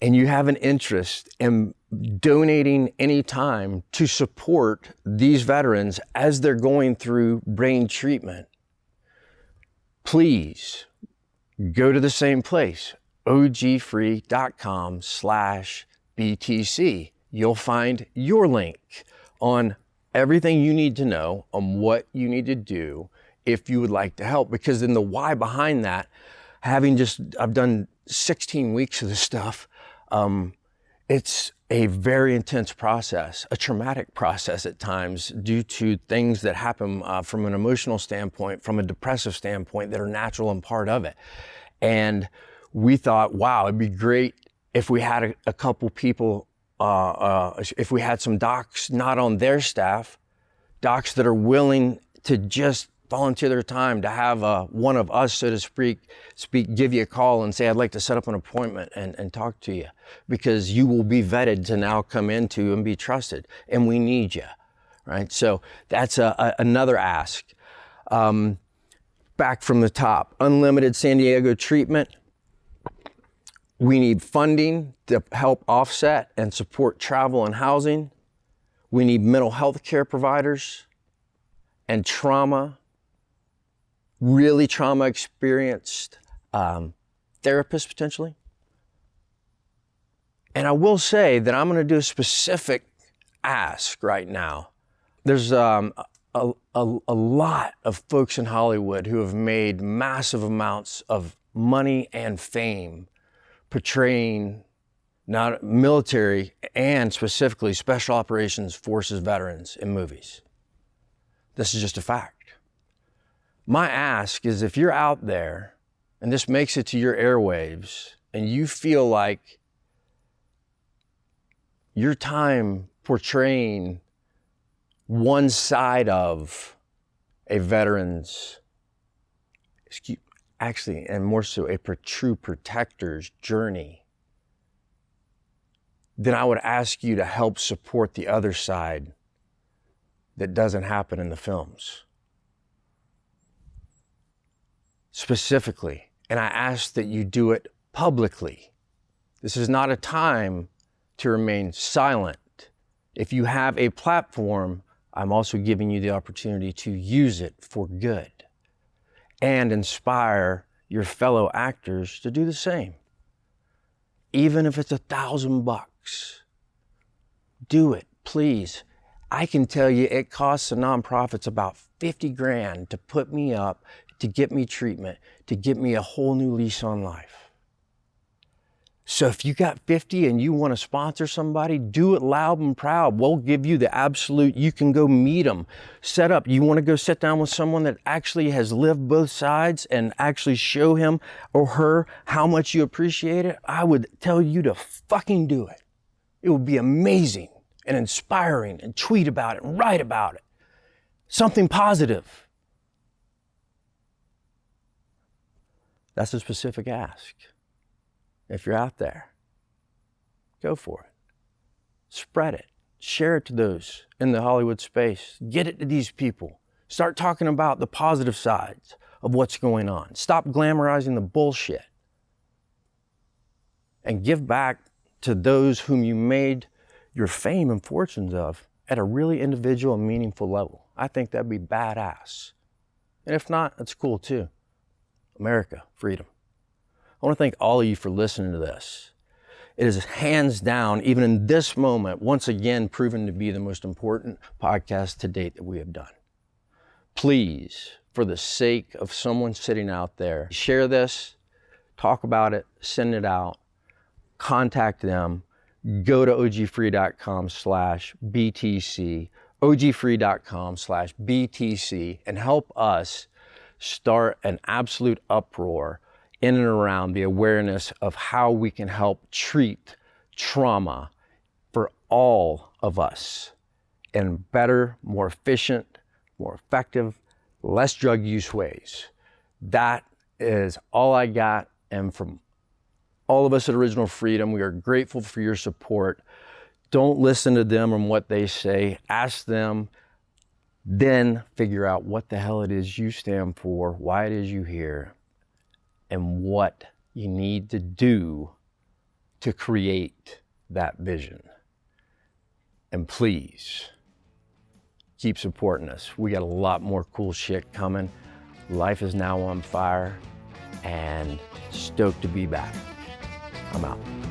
and you have an interest in donating any time to support these veterans as they're going through brain treatment, please go to the same place, ogfree.com/BTC. You'll find your link on everything you need to know on what you need to do if you would like to help. Because then the why behind that, I've done 16 weeks of this stuff. It's a very intense process, a traumatic process at times due to things that happen from an emotional standpoint, from a depressive standpoint that are natural and part of it. And we thought, wow, it'd be great if we had a couple people, if we had some docs not on their staff, docs that are willing to just volunteer their time to have one of us, so to speak, give you a call and say, I'd like to set up an appointment and talk to you, because you will be vetted to now come into and be trusted, and we need you, right? So that's another ask. Back from the top, unlimited San Diego treatment. We need funding to help offset and support travel and housing. We need mental health care providers and really trauma experienced therapists potentially. And I will say that I'm gonna do a specific ask right now. There's a lot of folks in Hollywood who have made massive amounts of money and fame portraying not military and specifically special operations forces veterans in movies. This is just a fact. My ask is, if you're out there and this makes it to your airwaves and you feel like your time portraying one side of a veteran's, and more so a true protector's journey, then I would ask you to help support the other side that doesn't happen in the films. Specifically, and I ask that you do it publicly. This is not a time to remain silent. If you have a platform, I'm also giving you the opportunity to use it for good and inspire your fellow actors to do the same. Even if it's $1,000, do it, please. I can tell you it costs the nonprofits about 50 grand to put me up, to get me treatment, to get me a whole new lease on life. So if you got 50 and you want to sponsor somebody, do it loud and proud. We'll give you the absolute, you can go meet them, set up. You want to go sit down with someone that actually has lived both sides and actually show him or her how much you appreciate it, I would tell you to fucking do it. It would be amazing and inspiring, and tweet about it and write about it. Something positive. That's a specific ask. If you're out there, go for it. Spread it. Share it to those in the Hollywood space. Get it to these people. Start talking about the positive sides of what's going on. Stop glamorizing the bullshit. And give back to those whom you made your fame and fortunes of at a really individual and meaningful level. I think that'd be badass. And if not, that's cool too. America, freedom. I want to thank all of you for listening to this. It is hands down, even in this moment, once again proven to be the most important podcast to date that we have done. Please, for the sake of someone sitting out there, share this, talk about it, send it out, contact them, go to ogfree.com/BTC, ogfree.com/BTC, and help us start an absolute uproar in and around the awareness of how we can help treat trauma for all of us in better, more efficient, more effective, less drug use ways. That is all I got. And from all of us at Original Freedom, we are grateful for your support. Don't listen to them and what they say. Ask them, then figure out what the hell it is you stand for, why it is you here, and what you need to do to create that vision. And please, keep supporting us. We got a lot more cool shit coming. Life is now on fire, and stoked to be back. I'm out.